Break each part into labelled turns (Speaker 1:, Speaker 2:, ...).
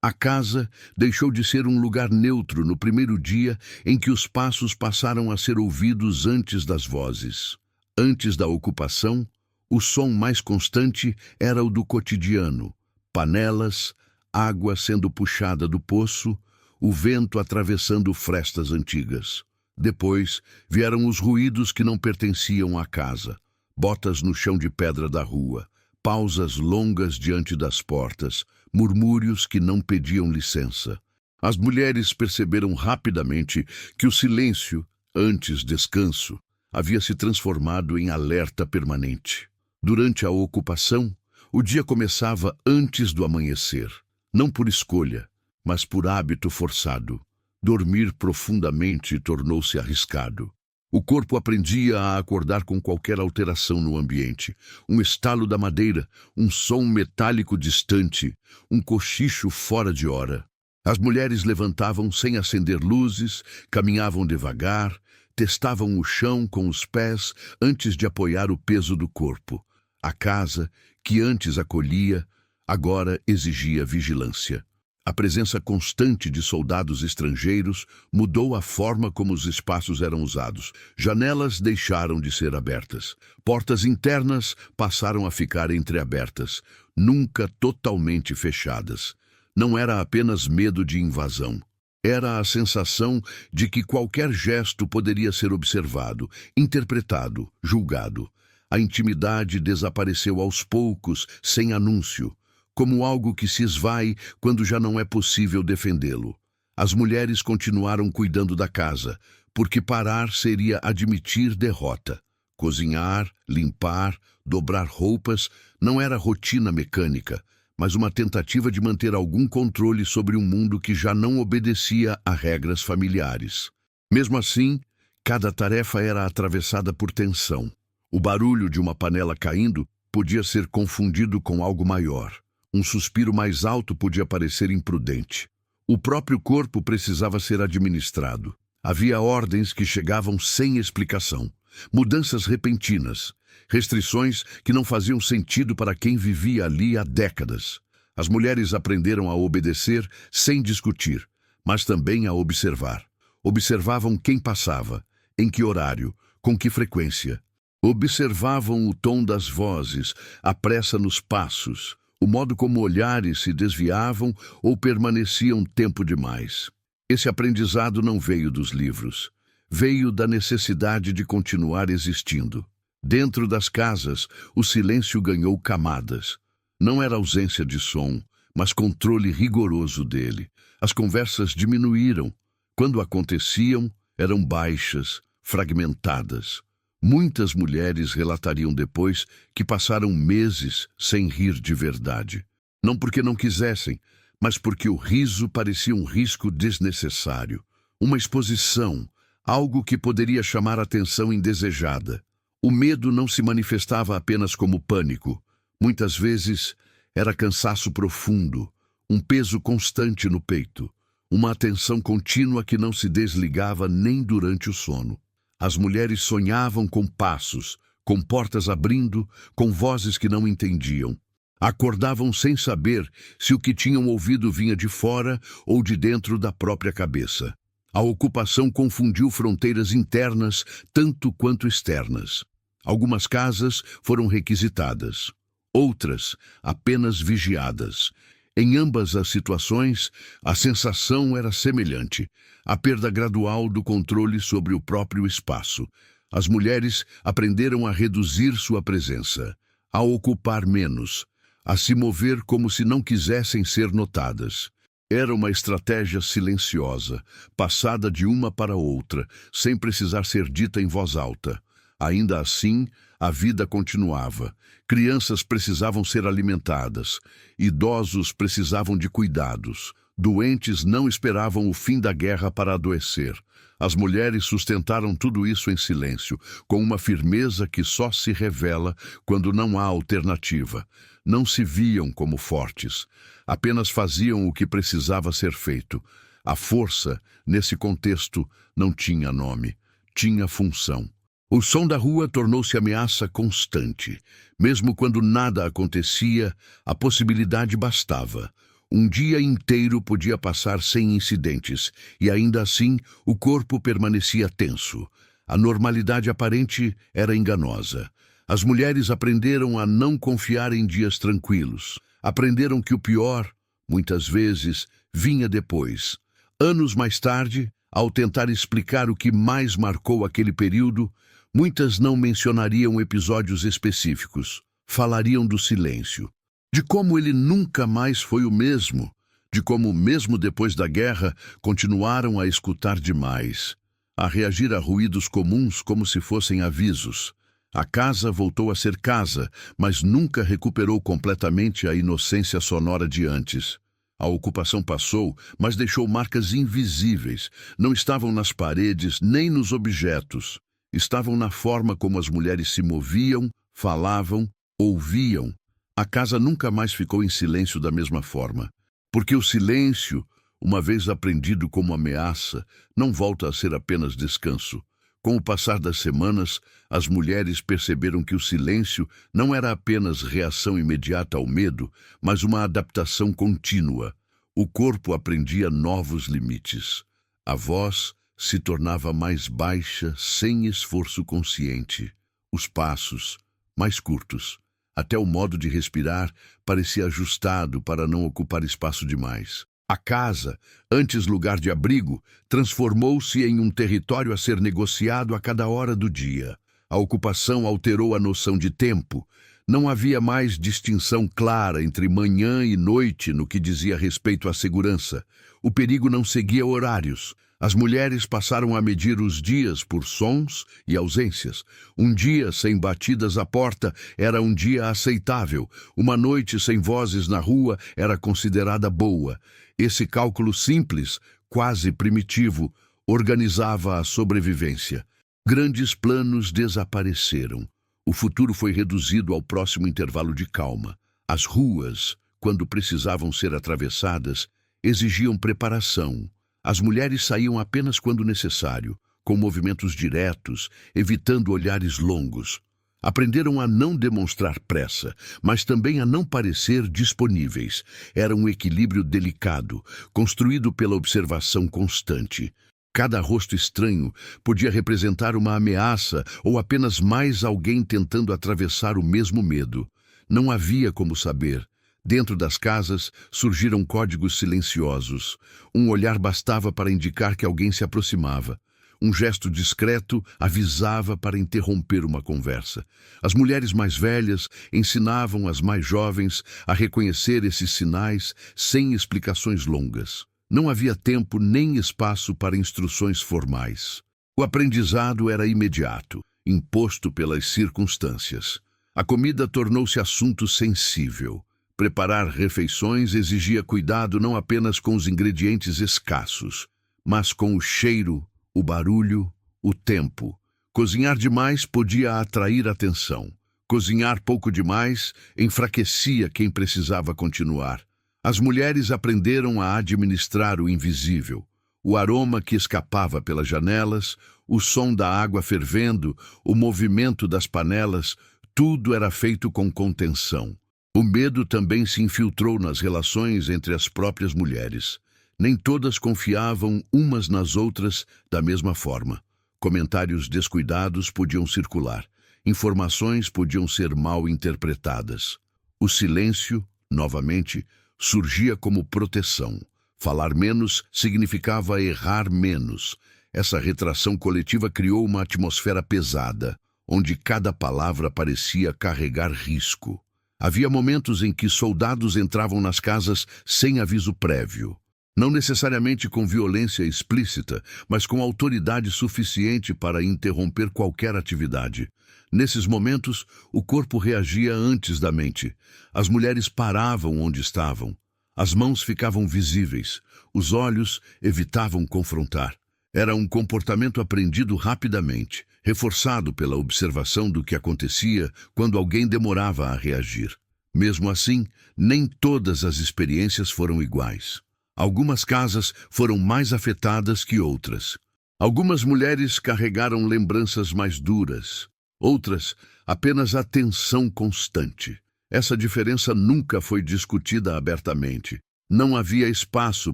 Speaker 1: A casa deixou de ser um lugar neutro no primeiro dia em que os passos passaram a ser ouvidos antes das vozes. Antes da ocupação, o som mais constante era o do cotidiano: panelas, água sendo puxada do poço, o vento atravessando frestas antigas. Depois vieram os ruídos que não pertenciam à casa: botas no chão de pedra da rua, pausas longas diante das portas, murmúrios que não pediam licença. As mulheres perceberam rapidamente que o silêncio, antes descanso, havia se transformado em alerta permanente. Durante a ocupação, o dia começava antes do amanhecer, não por escolha, mas por hábito forçado. Dormir profundamente tornou-se arriscado. O corpo aprendia a acordar com qualquer alteração no ambiente: um estalo da madeira, um som metálico distante, um cochicho fora de hora. As mulheres levantavam sem acender luzes, caminhavam devagar, testavam o chão com os pés antes de apoiar o peso do corpo. A casa, que antes acolhia, agora exigia vigilância. A presença constante de soldados estrangeiros mudou a forma como os espaços eram usados. Janelas deixaram de ser abertas. Portas internas passaram a ficar entreabertas, nunca totalmente fechadas. Não era apenas medo de invasão. Era a sensação de que qualquer gesto poderia ser observado, interpretado, julgado. A intimidade desapareceu aos poucos, sem anúncio, como algo que se esvai quando já não é possível defendê-lo. As mulheres continuaram cuidando da casa, porque parar seria admitir derrota. Cozinhar, limpar, dobrar roupas não era rotina mecânica, mas uma tentativa de manter algum controle sobre um mundo que já não obedecia a regras familiares. Mesmo assim, cada tarefa era atravessada por tensão. O barulho de uma panela caindo podia ser confundido com algo maior. Um suspiro mais alto podia parecer imprudente. O próprio corpo precisava ser administrado. Havia ordens que chegavam sem explicação, mudanças repentinas, restrições que não faziam sentido para quem vivia ali há décadas. As mulheres aprenderam a obedecer sem discutir, mas também a observar. Observavam quem passava, em que horário, com que frequência. Observavam o tom das vozes, a pressa nos passos, o modo como olhares se desviavam ou permaneciam tempo demais. Esse aprendizado não veio dos livros. Veio da necessidade de continuar existindo. Dentro das casas, o silêncio ganhou camadas. Não era ausência de som, mas controle rigoroso dele. As conversas diminuíram. Quando aconteciam, eram baixas, fragmentadas. Muitas mulheres relatariam depois que passaram meses sem rir de verdade. Não porque não quisessem, mas porque o riso parecia um risco desnecessário. Uma exposição, algo que poderia chamar atenção indesejada. O medo não se manifestava apenas como pânico. Muitas vezes era cansaço profundo, um peso constante no peito, uma atenção contínua que não se desligava nem durante o sono. As mulheres sonhavam com passos, com portas abrindo, com vozes que não entendiam. Acordavam sem saber se o que tinham ouvido vinha de fora ou de dentro da própria cabeça. A ocupação confundiu fronteiras internas tanto quanto externas. Algumas casas foram requisitadas, outras apenas vigiadas. Em ambas as situações, a sensação era semelhante: a perda gradual do controle sobre o próprio espaço. As mulheres aprenderam a reduzir sua presença, a ocupar menos, a se mover como se não quisessem ser notadas. Era uma estratégia silenciosa, passada de uma para outra, sem precisar ser dita em voz alta. Ainda assim, a vida continuava. Crianças precisavam ser alimentadas, idosos precisavam de cuidados, doentes não esperavam o fim da guerra para adoecer. As mulheres sustentaram tudo isso em silêncio, com uma firmeza que só se revela quando não há alternativa. Não se viam como fortes, apenas faziam o que precisava ser feito. A força, nesse contexto, não tinha nome, tinha função. O som da rua tornou-se ameaça constante. Mesmo quando nada acontecia, a possibilidade bastava. Um dia inteiro podia passar sem incidentes, e ainda assim o corpo permanecia tenso. A normalidade aparente era enganosa. As mulheres aprenderam a não confiar em dias tranquilos. Aprenderam que o pior, muitas vezes, vinha depois. Anos mais tarde, ao tentar explicar o que mais marcou aquele período, muitas não mencionariam episódios específicos. Falariam do silêncio, de como ele nunca mais foi o mesmo, de como, mesmo depois da guerra, continuaram a escutar demais, a reagir a ruídos comuns como se fossem avisos. A casa voltou a ser casa, mas nunca recuperou completamente a inocência sonora de antes. A ocupação passou, mas deixou marcas invisíveis. Não estavam nas paredes nem nos objetos. Estavam na forma como as mulheres se moviam, falavam, ouviam. A casa nunca mais ficou em silêncio da mesma forma. Porque o silêncio, uma vez aprendido como ameaça, não volta a ser apenas descanso. Com o passar das semanas, as mulheres perceberam que o silêncio não era apenas reação imediata ao medo, mas uma adaptação contínua. O corpo aprendia novos limites. A voz se tornava mais baixa sem esforço consciente. Os passos, mais curtos. Até o modo de respirar parecia ajustado para não ocupar espaço demais. A casa, antes lugar de abrigo, transformou-se em um território a ser negociado a cada hora do dia. A ocupação alterou a noção de tempo. Não havia mais distinção clara entre manhã e noite no que dizia respeito à segurança. O perigo não seguia horários. As mulheres passaram a medir os dias por sons e ausências. Um dia sem batidas à porta era um dia aceitável. Uma noite sem vozes na rua era considerada boa. Esse cálculo simples, quase primitivo, organizava a sobrevivência. Grandes planos desapareceram. O futuro foi reduzido ao próximo intervalo de calma. As ruas, quando precisavam ser atravessadas, exigiam preparação. As mulheres saíam apenas quando necessário, com movimentos diretos, evitando olhares longos. Aprenderam a não demonstrar pressa, mas também a não parecer disponíveis. Era um equilíbrio delicado, construído pela observação constante. Cada rosto estranho podia representar uma ameaça ou apenas mais alguém tentando atravessar o mesmo medo. Não havia como saber. Dentro das casas surgiram códigos silenciosos. Um olhar bastava para indicar que alguém se aproximava. Um gesto discreto avisava para interromper uma conversa. As mulheres mais velhas ensinavam as mais jovens a reconhecer esses sinais sem explicações longas. Não havia tempo nem espaço para instruções formais. O aprendizado era imediato, imposto pelas circunstâncias. A comida tornou-se assunto sensível. Preparar refeições exigia cuidado não apenas com os ingredientes escassos, mas com o cheiro, o barulho, o tempo. Cozinhar demais podia atrair atenção. Cozinhar pouco demais enfraquecia quem precisava continuar. As mulheres aprenderam a administrar o invisível. O aroma que escapava pelas janelas, o som da água fervendo, o movimento das panelas, tudo era feito com contenção. O medo também se infiltrou nas relações entre as próprias mulheres. Nem todas confiavam umas nas outras da mesma forma. Comentários descuidados podiam circular. Informações podiam ser mal interpretadas. O silêncio, novamente, surgia como proteção. Falar menos significava errar menos. Essa retração coletiva criou uma atmosfera pesada, onde cada palavra parecia carregar risco. Havia momentos em que soldados entravam nas casas sem aviso prévio. Não necessariamente com violência explícita, mas com autoridade suficiente para interromper qualquer atividade. Nesses momentos, o corpo reagia antes da mente. As mulheres paravam onde estavam. As mãos ficavam visíveis. Os olhos evitavam confrontar. Era um comportamento aprendido rapidamente, reforçado pela observação do que acontecia quando alguém demorava a reagir. Mesmo assim, nem todas as experiências foram iguais. Algumas casas foram mais afetadas que outras. Algumas mulheres carregaram lembranças mais duras. Outras, apenas a tensão constante. Essa diferença nunca foi discutida abertamente. Não havia espaço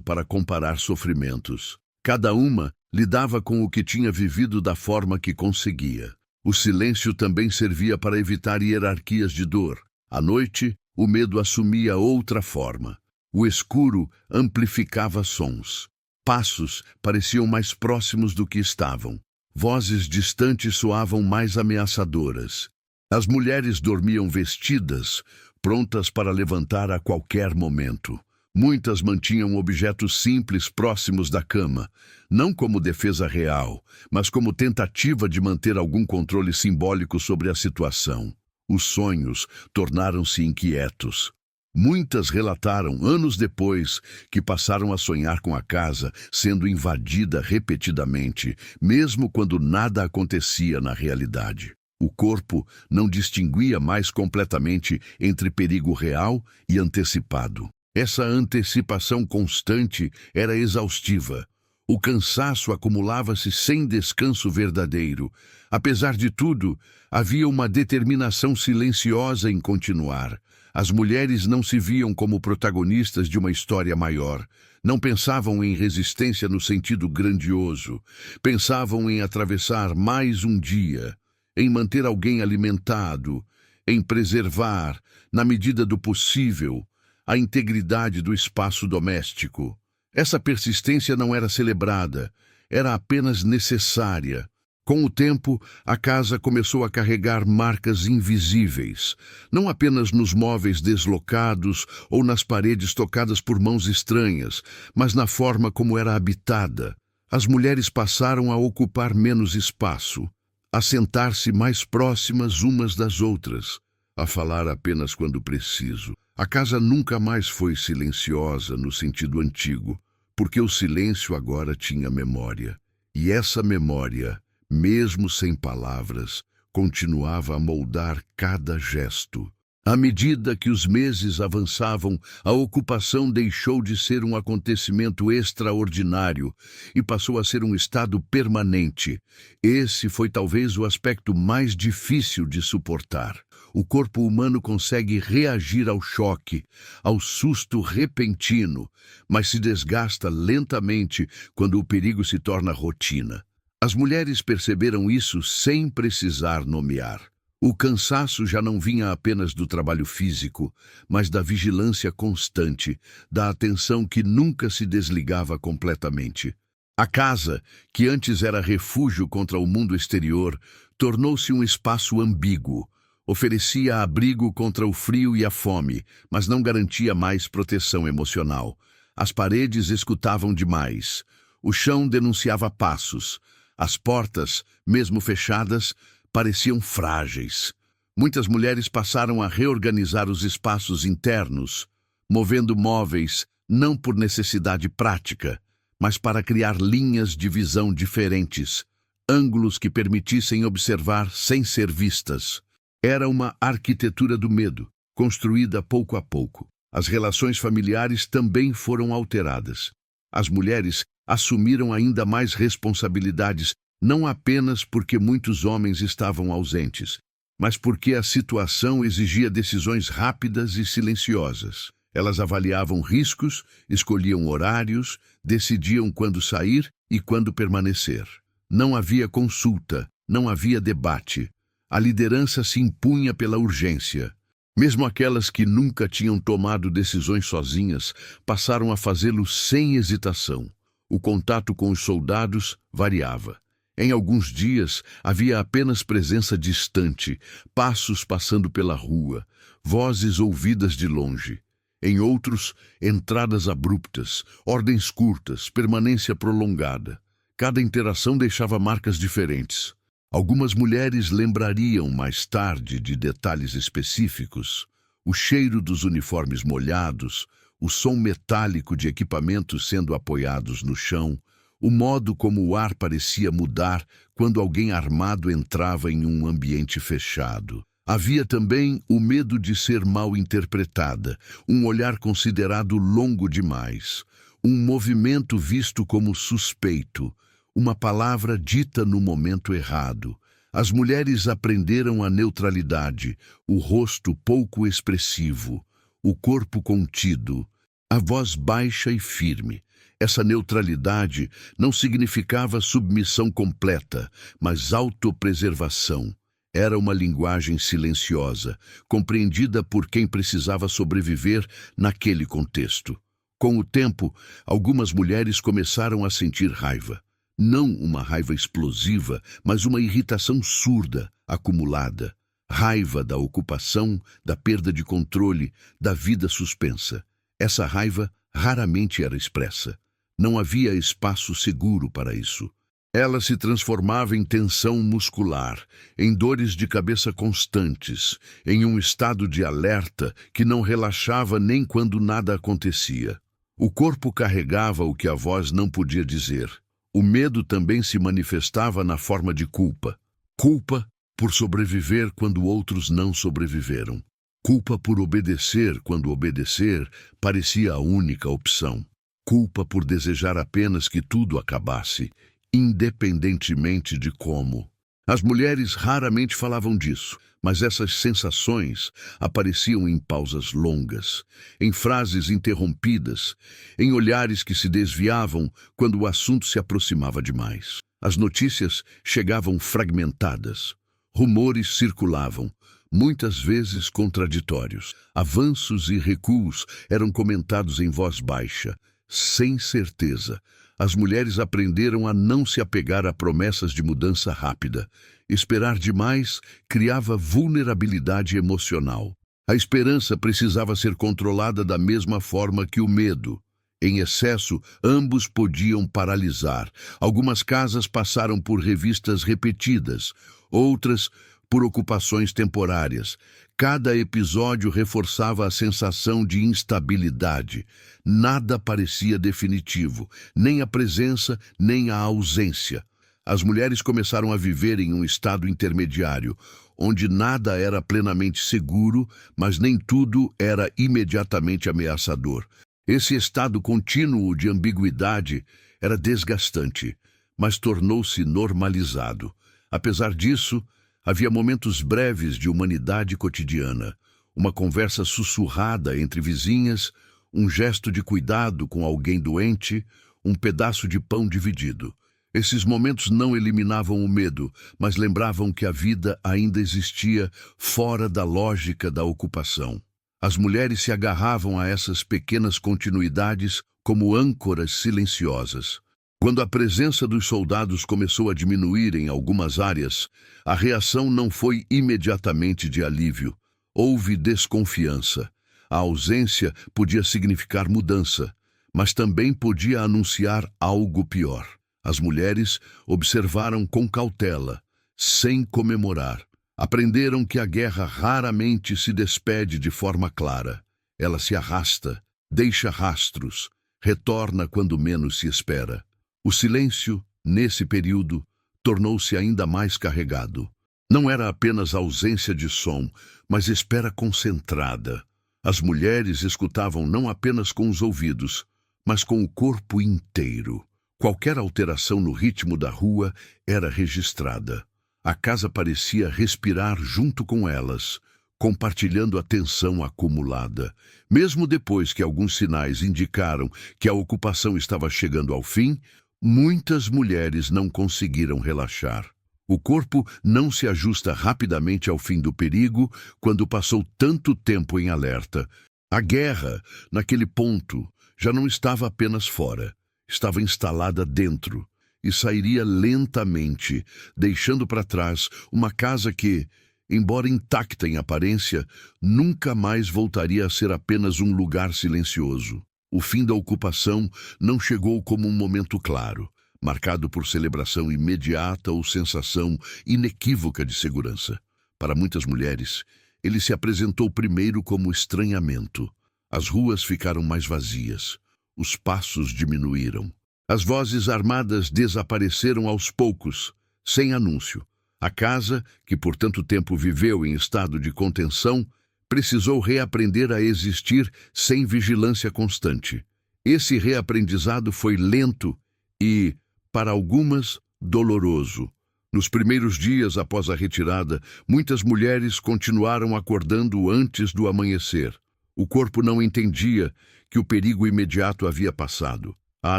Speaker 1: para comparar sofrimentos. Cada uma lidava com o que tinha vivido da forma que conseguia. O silêncio também servia para evitar hierarquias de dor. À noite, o medo assumia outra forma. O escuro amplificava sons. Passos pareciam mais próximos do que estavam. Vozes distantes soavam mais ameaçadoras. As mulheres dormiam vestidas, prontas para levantar a qualquer momento. Muitas mantinham objetos simples próximos da cama, não como defesa real, mas como tentativa de manter algum controle simbólico sobre a situação. Os sonhos tornaram-se inquietos. Muitas relataram, anos depois, que passaram a sonhar com a casa sendo invadida repetidamente, mesmo quando nada acontecia na realidade. O corpo não distinguia mais completamente entre perigo real e antecipado. Essa antecipação constante era exaustiva. O cansaço acumulava-se sem descanso verdadeiro. Apesar de tudo, havia uma determinação silenciosa em continuar. As mulheres não se viam como protagonistas de uma história maior. Não pensavam em resistência no sentido grandioso. Pensavam em atravessar mais um dia, em manter alguém alimentado, em preservar, na medida do possível, a integridade do espaço doméstico. Essa persistência não era celebrada, era apenas necessária. Com o tempo, a casa começou a carregar marcas invisíveis, não apenas nos móveis deslocados ou nas paredes tocadas por mãos estranhas, mas na forma como era habitada. As mulheres passaram a ocupar menos espaço, a sentar-se mais próximas umas das outras, a falar apenas quando preciso. A casa nunca mais foi silenciosa no sentido antigo, porque o silêncio agora tinha memória. E essa memória, mesmo sem palavras, continuava a moldar cada gesto. À medida que os meses avançavam, a ocupação deixou de ser um acontecimento extraordinário e passou a ser um estado permanente. Esse foi talvez o aspecto mais difícil de suportar. O corpo humano consegue reagir ao choque, ao susto repentino, mas se desgasta lentamente quando o perigo se torna rotina. As mulheres perceberam isso sem precisar nomear. O cansaço já não vinha apenas do trabalho físico, mas da vigilância constante, da atenção que nunca se desligava completamente. A casa, que antes era refúgio contra o mundo exterior, tornou-se um espaço ambíguo. Oferecia abrigo contra o frio e a fome, mas não garantia mais proteção emocional. As paredes escutavam demais. O chão denunciava passos. As portas, mesmo fechadas, pareciam frágeis. Muitas mulheres passaram a reorganizar os espaços internos, movendo móveis não por necessidade prática, mas para criar linhas de visão diferentes, ângulos que permitissem observar sem ser vistas. Era uma arquitetura do medo, construída pouco a pouco. As relações familiares também foram alteradas. As mulheres assumiram ainda mais responsabilidades, não apenas porque muitos homens estavam ausentes, mas porque a situação exigia decisões rápidas e silenciosas. Elas avaliavam riscos, escolhiam horários, decidiam quando sair e quando permanecer. Não havia consulta, não havia debate. A liderança se impunha pela urgência. Mesmo aquelas que nunca tinham tomado decisões sozinhas passaram a fazê-lo sem hesitação. O contato com os soldados variava. Em alguns dias havia apenas presença distante, passos passando pela rua, vozes ouvidas de longe. Em outros, entradas abruptas, ordens curtas, permanência prolongada. Cada interação deixava marcas diferentes. Algumas mulheres lembrariam mais tarde de detalhes específicos: o cheiro dos uniformes molhados, o som metálico de equipamentos sendo apoiados no chão, o modo como o ar parecia mudar quando alguém armado entrava em um ambiente fechado. Havia também o medo de ser mal interpretada, um olhar considerado longo demais, um movimento visto como suspeito, uma palavra dita no momento errado. As mulheres aprenderam a neutralidade, o rosto pouco expressivo, o corpo contido. A voz baixa e firme. Essa neutralidade não significava submissão completa, mas autopreservação. Era uma linguagem silenciosa, compreendida por quem precisava sobreviver naquele contexto. Com o tempo, algumas mulheres começaram a sentir raiva. Não uma raiva explosiva, mas uma irritação surda, acumulada. Raiva da ocupação, da perda de controle, da vida suspensa. Essa raiva raramente era expressa. Não havia espaço seguro para isso. Ela se transformava em tensão muscular, em dores de cabeça constantes, em um estado de alerta que não relaxava nem quando nada acontecia. O corpo carregava o que a voz não podia dizer. O medo também se manifestava na forma de culpa. Culpa por sobreviver quando outros não sobreviveram. Culpa por obedecer quando obedecer parecia a única opção. Culpa por desejar apenas que tudo acabasse, independentemente de como. As mulheres raramente falavam disso, mas essas sensações apareciam em pausas longas, em frases interrompidas, em olhares que se desviavam quando o assunto se aproximava demais. As notícias chegavam fragmentadas, rumores circulavam, muitas vezes contraditórios. Avanços e recuos eram comentados em voz baixa, sem certeza. As mulheres aprenderam a não se apegar a promessas de mudança rápida. Esperar demais criava vulnerabilidade emocional. A esperança precisava ser controlada da mesma forma que o medo. Em excesso, ambos podiam paralisar. Algumas casas passaram por revistas repetidas, outras por ocupações temporárias. Cada episódio reforçava a sensação de instabilidade. Nada parecia definitivo, nem a presença, nem a ausência. As mulheres começaram a viver em um estado intermediário, onde nada era plenamente seguro, mas nem tudo era imediatamente ameaçador. Esse estado contínuo de ambiguidade era desgastante, mas tornou-se normalizado. Apesar disso, havia momentos breves de humanidade cotidiana, uma conversa sussurrada entre vizinhas, um gesto de cuidado com alguém doente, um pedaço de pão dividido. Esses momentos não eliminavam o medo, mas lembravam que a vida ainda existia fora da lógica da ocupação. As mulheres se agarravam a essas pequenas continuidades como âncoras silenciosas. Quando a presença dos soldados começou a diminuir em algumas áreas, a reação não foi imediatamente de alívio. Houve desconfiança. A ausência podia significar mudança, mas também podia anunciar algo pior. As mulheres observaram com cautela, sem comemorar. Aprenderam que a guerra raramente se despede de forma clara. Ela se arrasta, deixa rastros, retorna quando menos se espera. O silêncio, nesse período, tornou-se ainda mais carregado. Não era apenas ausência de som, mas espera concentrada. As mulheres escutavam não apenas com os ouvidos, mas com o corpo inteiro. Qualquer alteração no ritmo da rua era registrada. A casa parecia respirar junto com elas, compartilhando a tensão acumulada. Mesmo depois que alguns sinais indicaram que a ocupação estava chegando ao fim, muitas mulheres não conseguiram relaxar. O corpo não se ajusta rapidamente ao fim do perigo quando passou tanto tempo em alerta. A guerra, naquele ponto, já não estava apenas fora, estava instalada dentro e sairia lentamente, deixando para trás uma casa que, embora intacta em aparência, nunca mais voltaria a ser apenas um lugar silencioso. O fim da ocupação não chegou como um momento claro, marcado por celebração imediata ou sensação inequívoca de segurança. Para muitas mulheres, ele se apresentou primeiro como estranhamento. As ruas ficaram mais vazias. Os passos diminuíram. As vozes armadas desapareceram aos poucos, sem anúncio. A casa, que por tanto tempo viveu em estado de contenção, precisou reaprender a existir sem vigilância constante. Esse reaprendizado foi lento e, para algumas, doloroso. Nos primeiros dias após a retirada, muitas mulheres continuaram acordando antes do amanhecer. O corpo não entendia que o perigo imediato havia passado. A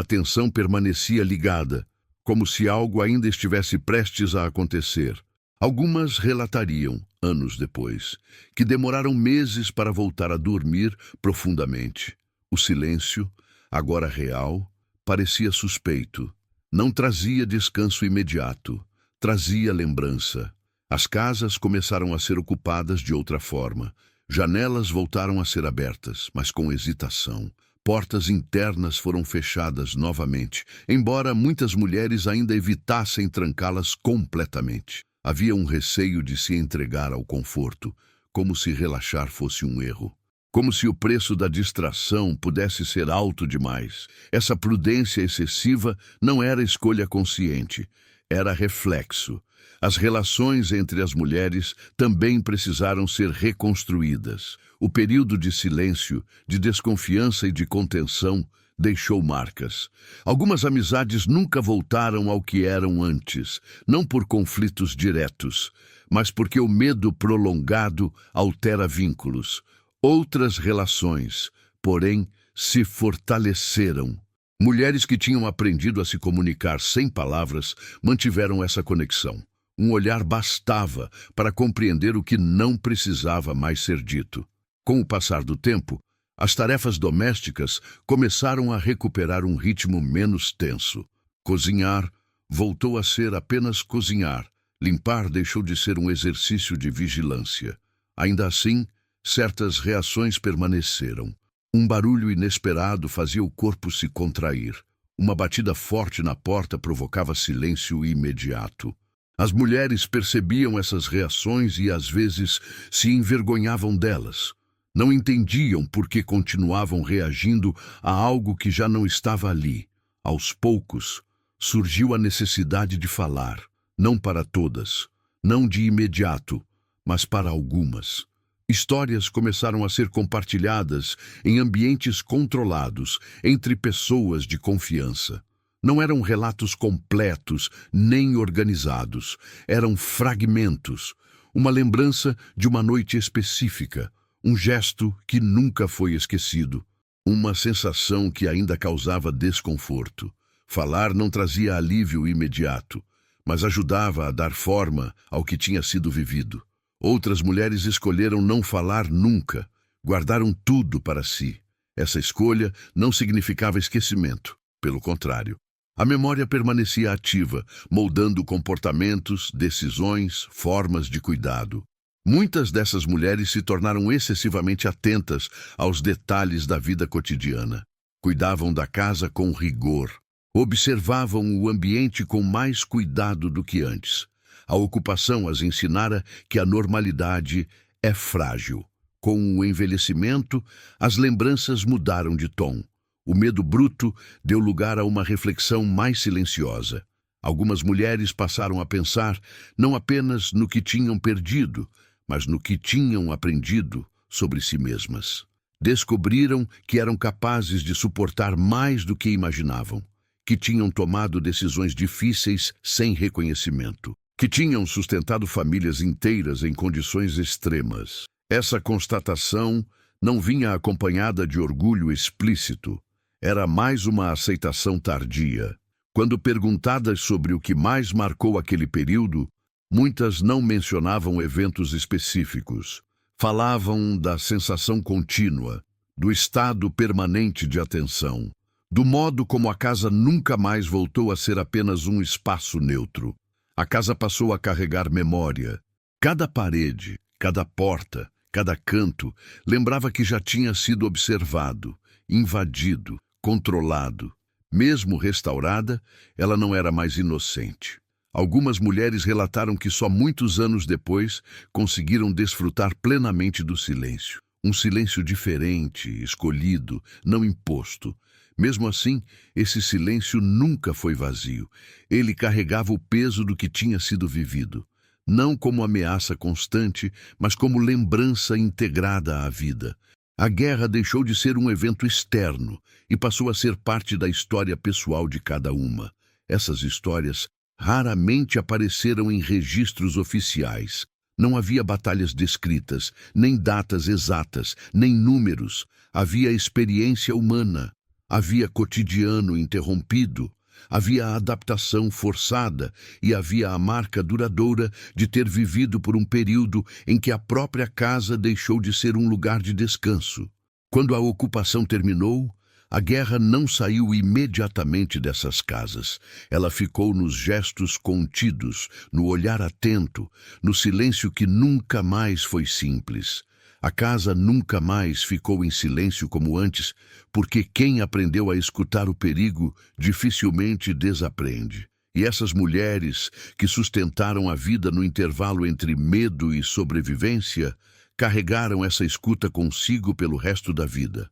Speaker 1: atenção permanecia ligada, como se algo ainda estivesse prestes a acontecer. Algumas relatariam, anos depois, que demoraram meses para voltar a dormir profundamente. O silêncio, agora real, parecia suspeito. Não trazia descanso imediato, trazia lembrança. As casas começaram a ser ocupadas de outra forma. Janelas voltaram a ser abertas, mas com hesitação. Portas internas foram fechadas novamente, embora muitas mulheres ainda evitassem trancá-las completamente. Havia um receio de se entregar ao conforto, como se relaxar fosse um erro. Como se o preço da distração pudesse ser alto demais. Essa prudência excessiva não era escolha consciente, era reflexo. As relações entre as mulheres também precisaram ser reconstruídas. O período de silêncio, de desconfiança e de contenção deixou marcas. Algumas amizades nunca voltaram ao que eram antes, não por conflitos diretos, mas porque o medo prolongado altera vínculos. Outras relações, porém, se fortaleceram. Mulheres que tinham aprendido a se comunicar sem palavras mantiveram essa conexão. Um olhar bastava para compreender o que não precisava mais ser dito. Com o passar do tempo, as tarefas domésticas começaram a recuperar um ritmo menos tenso. Cozinhar voltou a ser apenas cozinhar. Limpar deixou de ser um exercício de vigilância. Ainda assim, certas reações permaneceram. Um barulho inesperado fazia o corpo se contrair. Uma batida forte na porta provocava silêncio imediato. As mulheres percebiam essas reações e, às vezes, se envergonhavam delas. Não entendiam por que continuavam reagindo a algo que já não estava ali. Aos poucos, surgiu a necessidade de falar, não para todas, não de imediato, mas para algumas. Histórias começaram a ser compartilhadas em ambientes controlados, entre pessoas de confiança. Não eram relatos completos nem organizados, eram fragmentos, uma lembrança de uma noite específica, um gesto que nunca foi esquecido, uma sensação que ainda causava desconforto. Falar não trazia alívio imediato, mas ajudava a dar forma ao que tinha sido vivido. Outras mulheres escolheram não falar nunca, guardaram tudo para si. Essa escolha não significava esquecimento, pelo contrário. A memória permanecia ativa, moldando comportamentos, decisões, formas de cuidado. Muitas dessas mulheres se tornaram excessivamente atentas aos detalhes da vida cotidiana. Cuidavam da casa com rigor. Observavam o ambiente com mais cuidado do que antes. A ocupação as ensinara que a normalidade é frágil. Com o envelhecimento, as lembranças mudaram de tom. O medo bruto deu lugar a uma reflexão mais silenciosa. Algumas mulheres passaram a pensar não apenas no que tinham perdido, mas no que tinham aprendido sobre si mesmas. Descobriram que eram capazes de suportar mais do que imaginavam, que tinham tomado decisões difíceis sem reconhecimento, que tinham sustentado famílias inteiras em condições extremas. Essa constatação não vinha acompanhada de orgulho explícito. Era mais uma aceitação tardia. Quando perguntadas sobre o que mais marcou aquele período, muitas não mencionavam eventos específicos. Falavam da sensação contínua, do estado permanente de atenção, do modo como a casa nunca mais voltou a ser apenas um espaço neutro. A casa passou a carregar memória. Cada parede, cada porta, cada canto lembrava que já tinha sido observado, invadido, controlado. Mesmo restaurada, ela não era mais inocente. Algumas mulheres relataram que só muitos anos depois conseguiram desfrutar plenamente do silêncio. Um silêncio diferente, escolhido, não imposto. Mesmo assim, esse silêncio nunca foi vazio. Ele carregava o peso do que tinha sido vivido. Não como ameaça constante, mas como lembrança integrada à vida. A guerra deixou de ser um evento externo e passou a ser parte da história pessoal de cada uma. Essas histórias raramente apareceram em registros oficiais. Não havia batalhas descritas, nem datas exatas, nem números. Havia experiência humana, havia cotidiano interrompido, havia adaptação forçada e havia a marca duradoura de ter vivido por um período em que a própria casa deixou de ser um lugar de descanso. Quando a ocupação terminou, a guerra não saiu imediatamente dessas casas. Ela ficou nos gestos contidos, no olhar atento, no silêncio que nunca mais foi simples. A casa nunca mais ficou em silêncio como antes, porque quem aprendeu a escutar o perigo dificilmente desaprende. E essas mulheres que sustentaram a vida no intervalo entre medo e sobrevivência, carregaram essa escuta consigo pelo resto da vida.